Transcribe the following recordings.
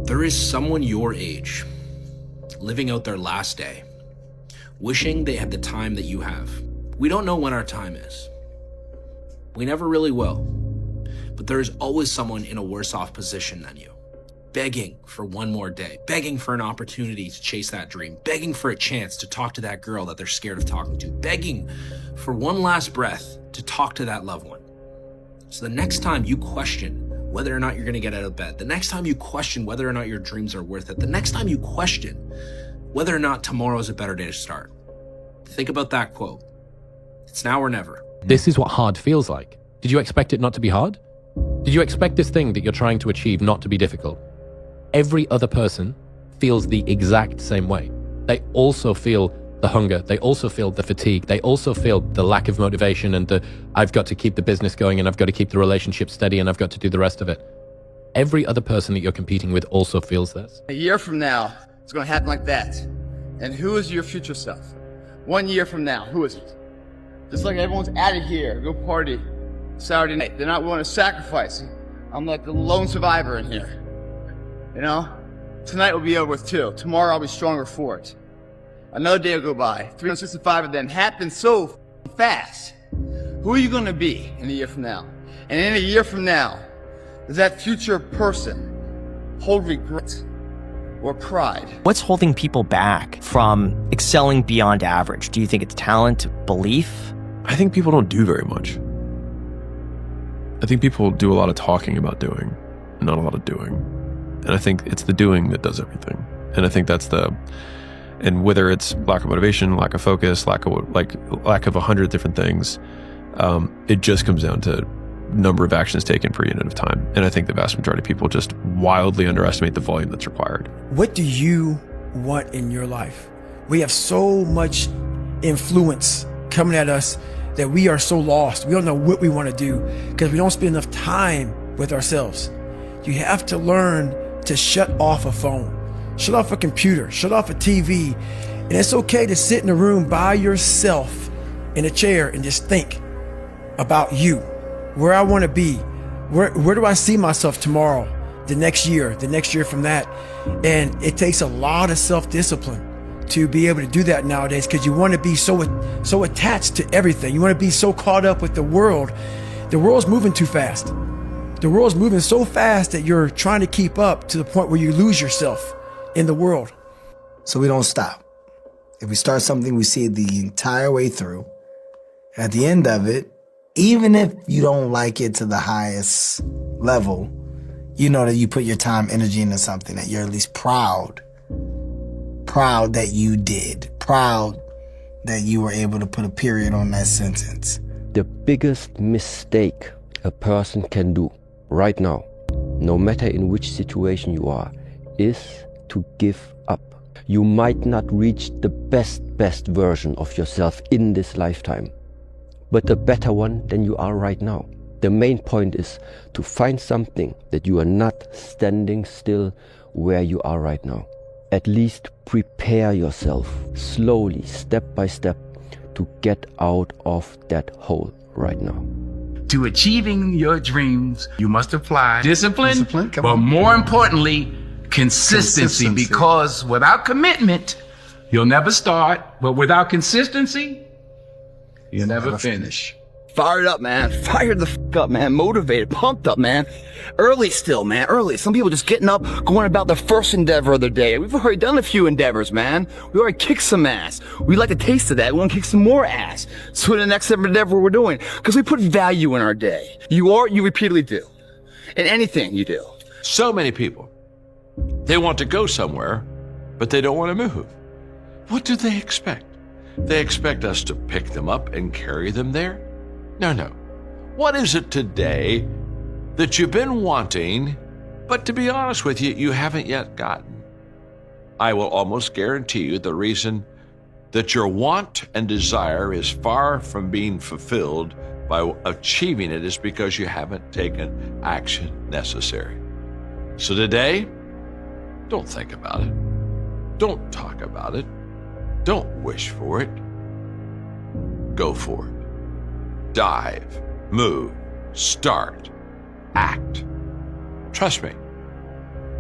There is someone your age living out their last day, wishing they had the time that you have. We don't know when our time is. We never really will. But there is always someone in a worse off position than you, begging for one more day, begging for an opportunity to chase that dream, begging for a chance to talk to that girl that they're scared of talking to, begging for one last breath to talk to that loved one. So the next time you question whether or not you're gonna get out of bed, the next time you question whether or not your dreams are worth it, the next time you question whether or not tomorrow is a better day to start, think about that quote. It's now or never. This is what hard feels like. Did you expect it not to be hard? Did you expect this thing that you're trying to achieve not to be difficult? Every other person feels the exact same way. They also feel the hunger. They also feel the fatigue. They also feel the lack of motivation and the, I've got to keep the business going and I've got to keep the relationship steady and I've got to do the rest of it. Every other person that you're competing with also feels this. A year from now, it's going to happen like that. And who is your future self? 1 year from now, who is it? Just like everyone's out of here, go party Saturday night. They're not willing to sacrifice. I'm like the lone survivor in here. You know? Tonight will be over with too. Tomorrow I'll be stronger for it. Another day will go by. 365 of them happen so fast. Who are you going to be in a year from now? And in a year from now, does that future person hold regret or pride? What's holding people back from excelling beyond average? Do you think it's talent, belief? I think people don't do very much. I think people do a lot of talking about doing, not a lot of doing. And I think it's the doing that does everything. And I think that's and whether it's lack of motivation, lack of focus, lack of 100 different things, it just comes down to number of actions taken per unit of time. And I think the vast majority of people just wildly underestimate the volume that's required. What do you want in your life? We have so much influence coming at us that we are so lost. We don't know what we want to do because we don't spend enough time with ourselves. You have to learn to shut off a phone, shut off a computer, shut off a TV. And it's okay to sit in a room by yourself in a chair and just think about you, where I want to be, where do I see myself tomorrow, the next year from that. And it takes a lot of self-discipline to be able to do that nowadays because you want to be so attached to everything. You want to be so caught up with the world. The world's moving too fast. The world's moving so fast that you're trying to keep up to the point where you lose yourself in the world. So we don't stop. If we start something, we see it the entire way through. At the end of it, even if you don't like it to the highest level, you know that you put your time, energy into something that you're at least proud that you did, proud that you were able to put a period on that sentence. The biggest mistake a person can do right now, no matter in which situation you are, is to give up. You might not reach the best version of yourself in this lifetime, but a better one than you are right now. The main point is to find something that you are not standing still where you are right now. At least prepare yourself slowly, step by step, to get out of that hole right now. To achieving your dreams, you must apply discipline but more importantly, consistency. Because without commitment, you'll never start, but without consistency, you'll never finish. Fired up, man. Fired the f up, man. Motivated, pumped up, man. Early still, man. Early. Some people just getting up, going about their first endeavor of the day. We've already done a few endeavors, man. We already kicked some ass. We like the taste of that. We want to kick some more ass. So the next endeavor we're doing, because we put value in our day. You repeatedly do. In anything you do. So many people, they want to go somewhere, but they don't want to move. What do they expect? They expect us to pick them up and carry them there? No. What is it today that you've been wanting, but to be honest with you, you haven't yet gotten? I will almost guarantee you the reason that your want and desire is far from being fulfilled by achieving it is because you haven't taken action necessary. So today, don't think about it. Don't talk about it. Don't wish for it. Go for it. Dive, move, start, act. Trust me,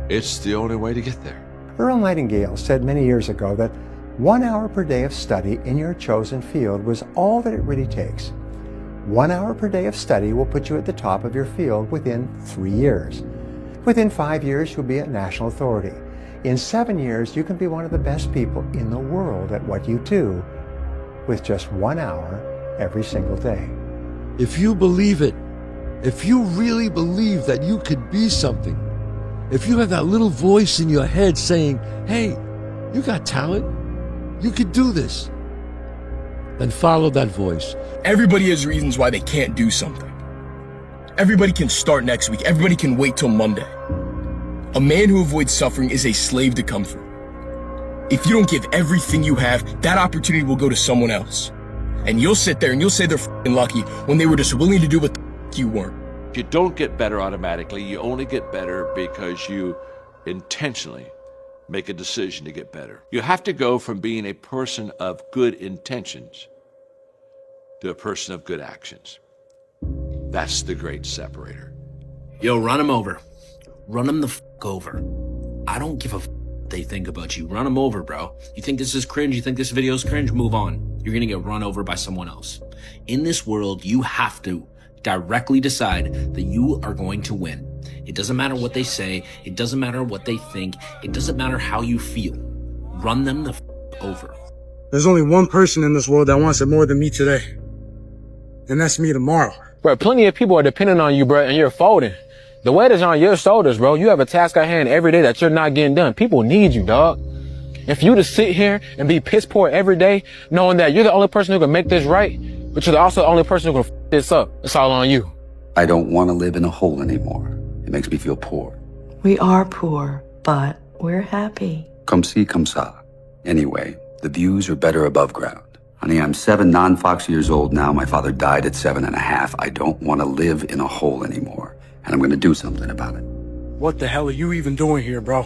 It's the only way to get there. Earl Nightingale said many years ago that 1 hour per day of study in your chosen field was all that it really takes. 1 hour per day of study will put you at the top of your field within 3 years. Within 5 years, you'll be a national authority. In 7 years, you can be one of the best people in the world at what you do with just 1 hour every single day. If you believe it, if you really believe that you could be something, if you have that little voice in your head saying, hey, you got talent, you could do this, then follow that voice. Everybody has reasons why they can't do something. Everybody can start next week. Everybody can wait till Monday. A man who avoids suffering is a slave to comfort. If you don't give everything you have, that opportunity will go to someone else. And you'll sit there and you'll say they're f***ing lucky when they were just willing to do what the f*** you weren't. You don't get better automatically. You only get better because you intentionally make a decision to get better. You have to go from being a person of good intentions to a person of good actions. That's the great separator. Yo, run him over. Run him the f*** over. I don't give a f*** what they think about you. Run him over, bro. You think this is cringe? You think this video is cringe? Move on. You're gonna get run over by someone else. In this world, you have to directly decide that you are going to win. It doesn't matter what they say. It doesn't matter what they think. It doesn't matter how you feel. Run them the f*** over. There's only one person in this world that wants it more than me today. And that's me tomorrow. Bro, plenty of people are depending on you, bro, and you're folding. The weight is on your shoulders, bro. You have a task at hand every day that you're not getting done. People need you, dog. If you just sit here and be piss poor every day, knowing that you're the only person who can make this right, but you're also the only person who can f this up, it's all on you. I don't want to live in a hole anymore. It makes me feel poor. We are poor, but we're happy. Come see, come sa. Anyway, the views are better above ground. Honey, I'm 7 non-Fox years old now. My father died at 7.5. I don't want to live in a hole anymore. And I'm going to do something about it. What the hell are you even doing here, bro?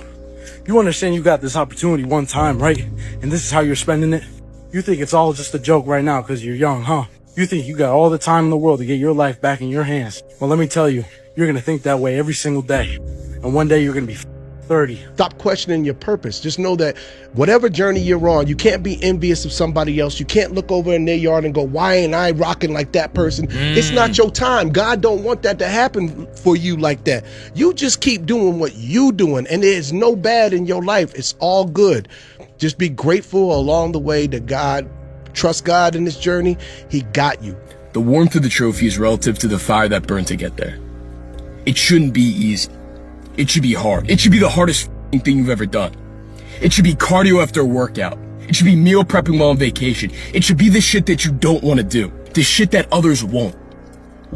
You understand you got this opportunity one time, right? And this is how you're spending it? You think it's all just a joke right now because you're young, huh? You think you got all the time in the world to get your life back in your hands. Well, let me tell you, you're going to think that way every single day. And one day you're going to be 30. Stop questioning your purpose. Just know that whatever journey you're on, you can't be envious of somebody else. You can't look over in their yard and go, why ain't I rocking like that person? It's not your time. God don't want that to happen for you like that. You just keep doing what you doing, and there's no bad in your life. It's all good. Just be grateful along the way to God. Trust God in this journey. He got you. The warmth of the trophy is relative to the fire that burned to get there. It shouldn't be easy. It should be hard. It should be the hardest thing you've ever done. It should be cardio after a workout. It should be meal prepping while on vacation. It should be the shit that you don't want to do. The shit that others won't.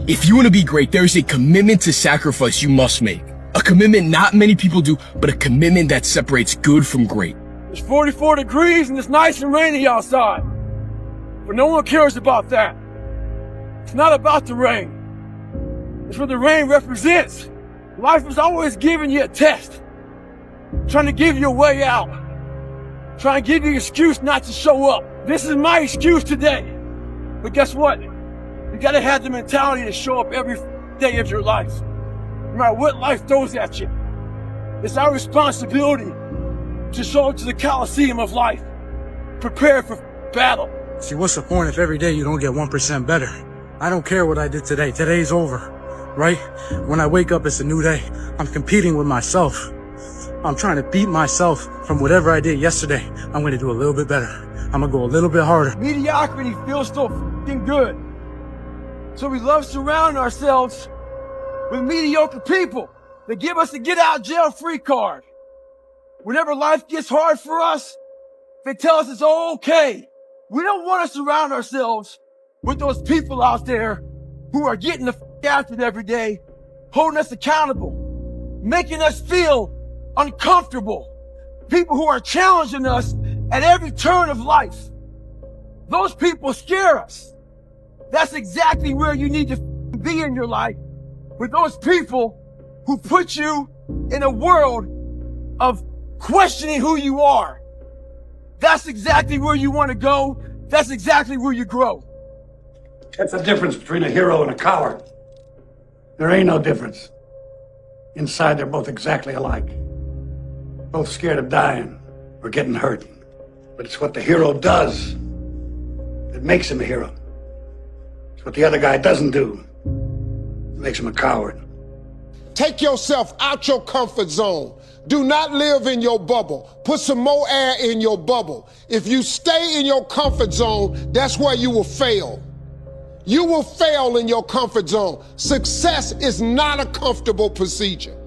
If you want to be great, there is a commitment to sacrifice you must make. A commitment not many people do, but a commitment that separates good from great. It's 44 degrees and it's nice and rainy outside. But no one cares about that. It's not about the rain. It's what the rain represents. Life is always giving you a test. Trying to give you a way out. Trying to give you an excuse not to show up. This is my excuse today. But guess what? You gotta have the mentality to show up every day of your life. No matter what life throws at you. It's our responsibility to show up to the Coliseum of life. Prepare for battle. See, what's the point if every day you don't get 1% better? I don't care what I did today. Today's over. Right? When I wake up, it's a new day. I'm competing with myself. I'm trying to beat myself from whatever I did yesterday. I'm going to do a little bit better. I'm going to go a little bit harder. Mediocrity feels so f***ing good. So we love surrounding ourselves with mediocre people that give us a get out jail free card. Whenever life gets hard for us, they tell us it's okay. We don't want to surround ourselves with those people out there who are getting the f*** after it every day, holding us accountable, making us feel uncomfortable. People who are challenging us at every turn of life. Those people scare us. That's exactly where you need to be in your life, with those people who put you in a world of questioning who you are. That's exactly where you want to go. That's exactly where you grow. That's the difference between a hero and a coward. There ain't no difference. Inside, they're both exactly alike. Both scared of dying or getting hurt. But it's what the hero does that makes him a hero. It's what the other guy doesn't do that makes him a coward. Take yourself out your comfort zone. Do not live in your bubble. Put some more air in your bubble. If you stay in your comfort zone, that's where you will fail. You will fail in your comfort zone. Success is not a comfortable procedure.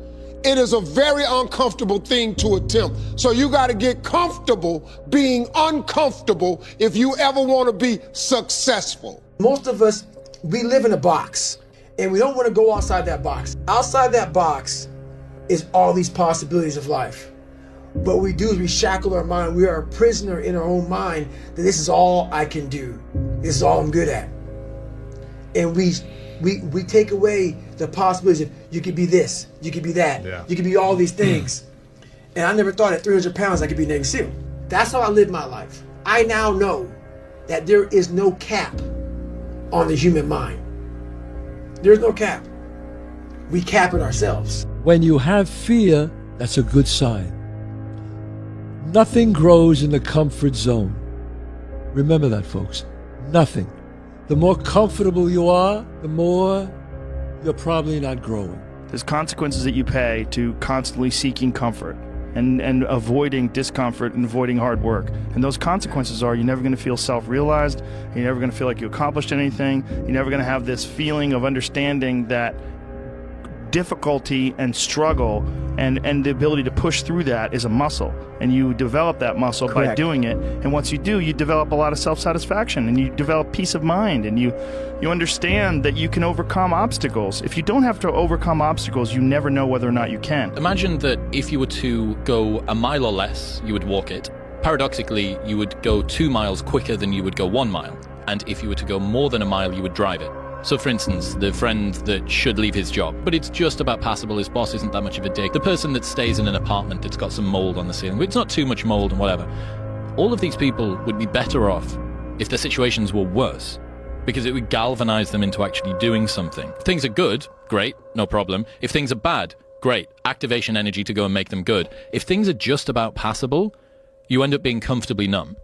It is a very uncomfortable thing to attempt. So you got to get comfortable being uncomfortable if you ever want to be successful. Most of us, we live in a box, and we don't want to go outside that box. Outside that box is all these possibilities of life. But what we do is we shackle our mind. We are a prisoner in our own mind that this is all I can do. This is all I'm good at. And we take away the possibilities of you could be this, you could be that, you could be all these things. And I never thought at 300 pounds I could be Navy SEAL. That's how I live my life. I now know that there is no cap on the human mind. There's no cap. We cap it ourselves. When you have fear, that's a good sign. Nothing grows in the comfort zone. Remember that, folks. Nothing. The more comfortable you are, the more you're probably not growing. There's consequences that you pay to constantly seeking comfort and avoiding discomfort and avoiding hard work. And those consequences are you're never going to feel self-realized, you're never going to feel like you accomplished anything, you're never going to have this feeling of understanding that difficulty and struggle and the ability to push through that is a muscle, and you develop that muscle by doing it. And once you do, you develop a lot of self-satisfaction, and you develop peace of mind, and you understand that you can overcome obstacles. If you don't have to overcome obstacles, you never know whether or not you can. Imagine that if you were to go a mile or less, you would walk it. Paradoxically, you would go 2 miles quicker than you would go 1 mile. And if you were to go more than a mile, you would drive it. So for instance, the friend that should leave his job, but it's just about passable, his boss isn't that much of a dick. The person that stays in an apartment that's got some mold on the ceiling, but it's not too much mold and whatever. All of these people would be better off if their situations were worse, because it would galvanize them into actually doing something. If things are good, great, no problem. If things are bad, great, activation energy to go and make them good. If things are just about passable, you end up being comfortably numb.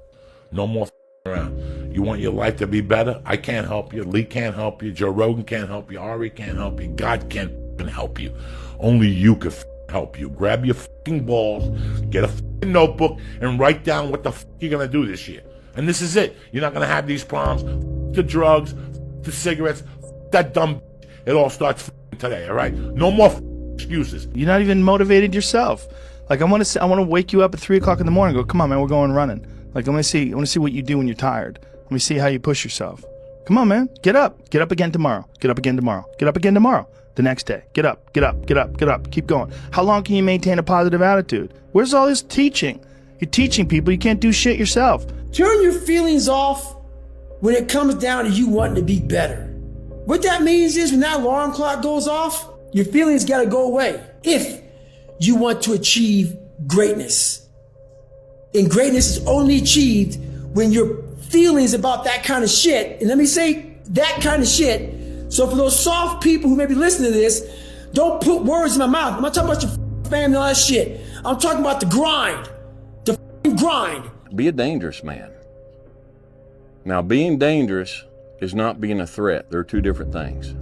No more around. You want your life to be better? I can't help you. Lee can't help you. Joe Rogan can't help you. Ari can't help you. God can't help you. Only you can help you. Grab your balls, get a notebook, and write down what the you're going to do this year. And this is it. You're not going to have these problems. The drugs, the cigarettes, that dumb. It all starts today, all right? No more excuses. You're not even motivated yourself. Like I want to wake you up at 3 o'clock in the morning and go, come on, man, we're going running. Like I want to see what you do when you're tired. Let me see how you push yourself. Come on, man. Get up. Get up again tomorrow. Get up again tomorrow. Get up again tomorrow. The next day. Get up. Get up. Get up. Get up. Keep going. How long can you maintain a positive attitude? Where's all this teaching? You're teaching people. You can't do shit yourself. Turn your feelings off when it comes down to you wanting to be better. What that means is when that alarm clock goes off, your feelings got to go away. If you want to achieve greatness. And greatness is only achieved when your feelings about that kind of shit, and let me say that kind of shit. So for those soft people who may be listening to this, don't put words in my mouth. I'm not talking about your family and all that shit. I'm talking about the grind. The grind. Be a dangerous man. Now, being dangerous is not being a threat. They're two different things.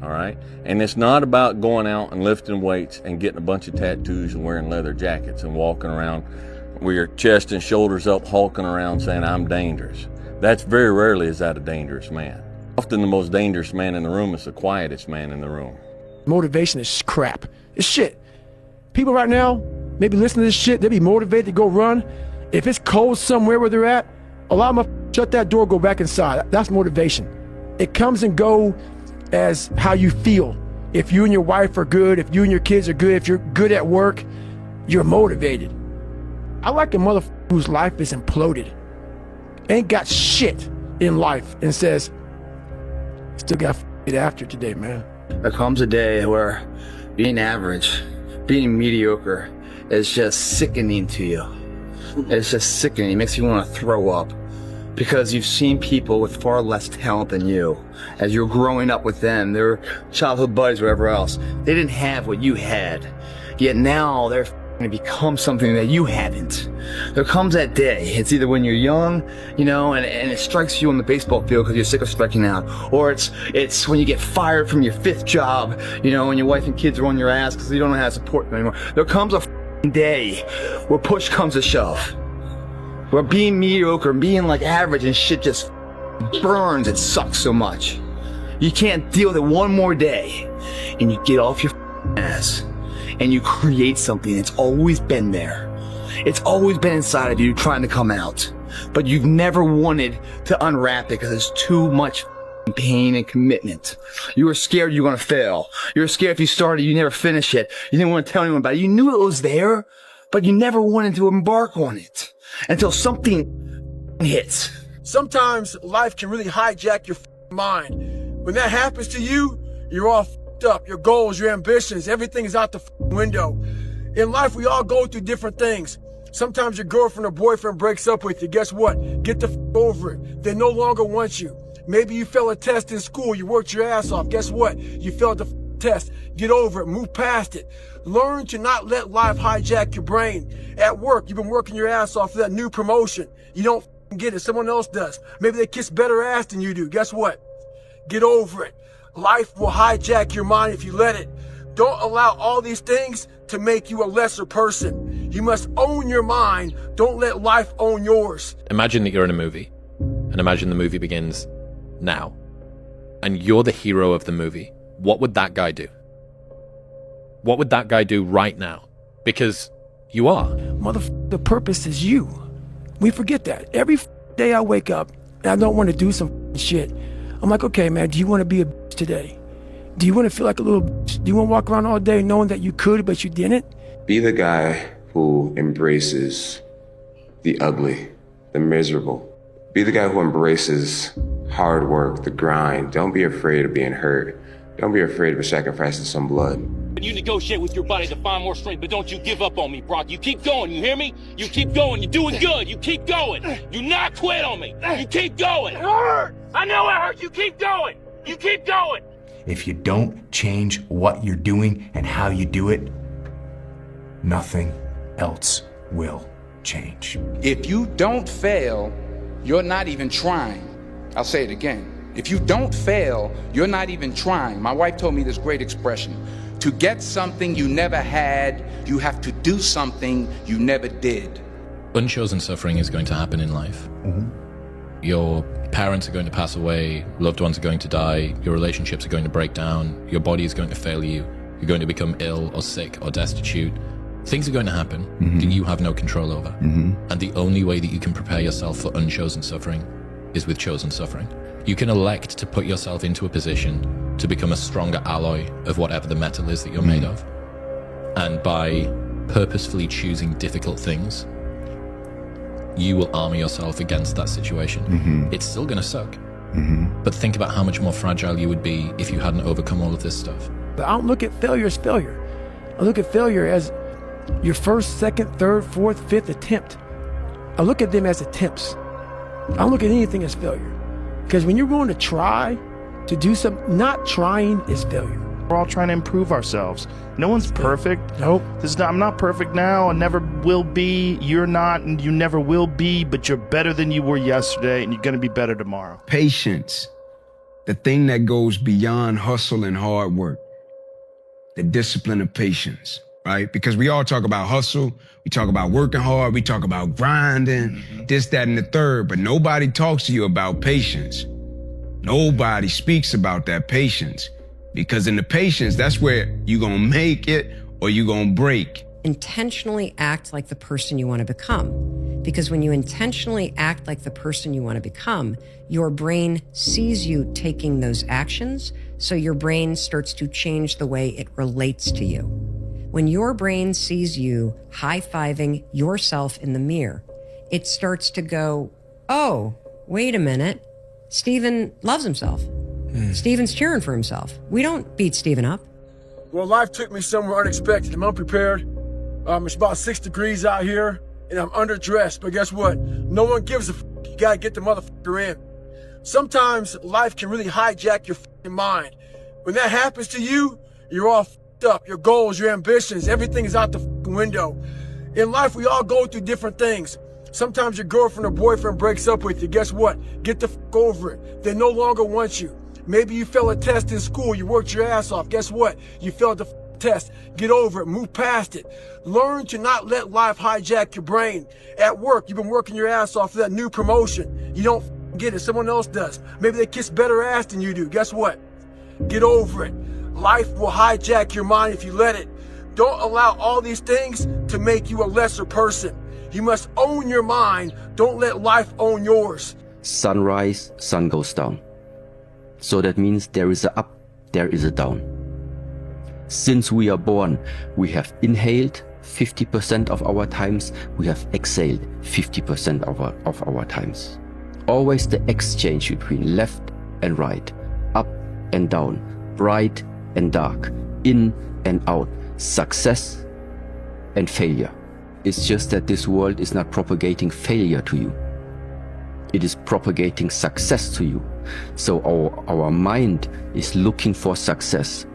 All right? And it's not about going out and lifting weights and getting a bunch of tattoos and wearing leather jackets and walking around with your chest and shoulders up, hulking around saying, I'm dangerous. That's very rarely is that a dangerous man. Often the most dangerous man in the room is the quietest man in the room. Motivation is crap. It's shit. People right now, maybe listen to this shit, they'll be motivated to go run. If it's cold somewhere where they're at, a lot of them shut that door, go back inside. That's motivation. It comes and go as how you feel. If you and your wife are good, if you and your kids are good, if you're good at work, you're motivated. I like a motherfucker whose life is imploded, ain't got shit in life, and says, still got it after today, man. There comes a day where being average, being mediocre is just sickening to you. It's just sickening. It makes you want to throw up because you've seen people with far less talent than you. As you're growing up with them, their childhood buddies, whatever else, they didn't have what you had. Yet now they're to become something that you haven't. There comes that day. It's either when you're young, you know, and it strikes you on the baseball field because you're sick of striking out, or it's when you get fired from your 5th job, you know, and your wife and kids are on your ass because you don't know how to support them anymore. There comes a day where push comes to shove, where being mediocre, being like average and shit just burns. It sucks so much. You can't deal with it one more day, and you get off your ass and you create something that's always been there. It's always been inside of you trying to come out, but you've never wanted to unwrap it because it's too much pain and commitment. You were scared you were going to fail. You were scared if you started, you never finish it. You didn't want to tell anyone about it. You knew it was there, but you never wanted to embark on it until something hits. Sometimes life can really hijack your mind. When that happens to you, you're all up. Your goals, your ambitions, everything is out the window. In life, we all go through different things. Sometimes your girlfriend or boyfriend breaks up with you. Guess what? Get the over it. They no longer want you. Maybe you failed a test in school. You worked your ass off. Guess what? You failed the test. Get over it. Move past it. Learn to not let life hijack your brain. At work, you've been working your ass off for that new promotion. You don't get it. Someone else does. Maybe they kiss better ass than you do. Guess what? Get over it. Life will hijack your mind if you let it. Don't allow all these things to make you a lesser person. You must own your mind. Don't let life own yours. Imagine that you're in a movie, and imagine the movie begins now, and you're the hero of the movie. What would that guy do? What would that guy do right now? Because you are. The purpose is you. We forget that. Every day I wake up and I don't want to do some shit. I'm like, okay, man, do you want to be a bitch today? Do you want to feel like a little bitch? Do you want to walk around all day knowing that you could, but you didn't? Be the guy who embraces the ugly, the miserable. Be the guy who embraces hard work, the grind. Don't be afraid of being hurt. Don't be afraid of sacrificing some blood. You negotiate with your body to find more strength, but don't you give up on me, Brock. You keep going, you hear me? You keep going, you're doing good. You keep going. You not quit on me. You keep going. It hurt. I know it hurts. You keep going. You keep going. If you don't change what you're doing and how you do it, nothing else will change. If you don't fail, you're not even trying. I'll say it again. If you don't fail, you're not even trying. My wife told me this great expression. To get something you never had, you have to do something you never did. Unchosen suffering is going to happen in life. Your parents are going to pass away, loved ones are going to die, your relationships are going to break down, your body is going to fail you, you're going to become ill or sick or destitute. Things are going to happen that you have no control over. And the only way that you can prepare yourself for unchosen suffering is with chosen suffering. You can elect to put yourself into a position to become a stronger alloy of whatever the metal is that you're made of. And by purposefully choosing difficult things, you will armor yourself against that situation. It's still going to suck. But think about how much more fragile you would be if you hadn't overcome all of this stuff. But I don't look at failure as failure. I look at failure as your first, second, third, fourth, fifth attempt. I look at them as attempts. I don't look at anything as failure. Because when you're going to try to do something, not trying is failure. We're all trying to improve ourselves. No one's perfect. Nope. I'm not perfect now. I never will be. You're not, and you never will be, but you're better than you were yesterday, and you're going to be better tomorrow. Patience, the thing that goes beyond hustle and hard work. The discipline of patience, right? Because we all talk about hustle, we talk about working hard, we talk about grinding, this, that, and the third, but nobody talks to you about patience. Nobody speaks about that patience. Because in the patience, that's where you're gonna make it or you're gonna break. Intentionally act like the person you want to become. Because when you intentionally act like the person you want to become, your brain sees you taking those actions, so your brain starts to change the way it relates to you. When your brain sees you high-fiving yourself in the mirror, it starts to go, oh, wait a minute, Steven loves himself. Steven's cheering for himself. We don't beat Steven up. Well, life took me somewhere unexpected. I'm unprepared. It's about 6 degrees out here, and I'm underdressed. But guess what? No one gives a f***. You gotta get the motherfucker in. Sometimes life can really hijack your f***ing mind. When that happens to you, you're all f***ed up. Your goals, your ambitions, everything is out the window. In life, we all go through different things. Sometimes your girlfriend or boyfriend breaks up with you. Guess what? Get the fuck over it. They no longer want you. Maybe you failed a test in school. You worked your ass off. Guess what? You failed the test. Get over it. Move past it. Learn to not let life hijack your brain. At work, you've been working your ass off for that new promotion. You don't get it. Someone else does. Maybe they kiss better ass than you do. Guess what? Get over it. Life will hijack your mind if you let it. Don't allow all these things to make you a lesser person. You must own your mind. Don't let life own yours. Sunrise, sun goes down. So that means there is a up, there is a down. Since we are born, we have inhaled 50% of our times, we have exhaled 50% of our times. Always the exchange between left and right, up and down, bright and dark, in and out, success and failure. It's just that this world is not propagating failure to you. It is propagating success to you. So our mind is looking for success.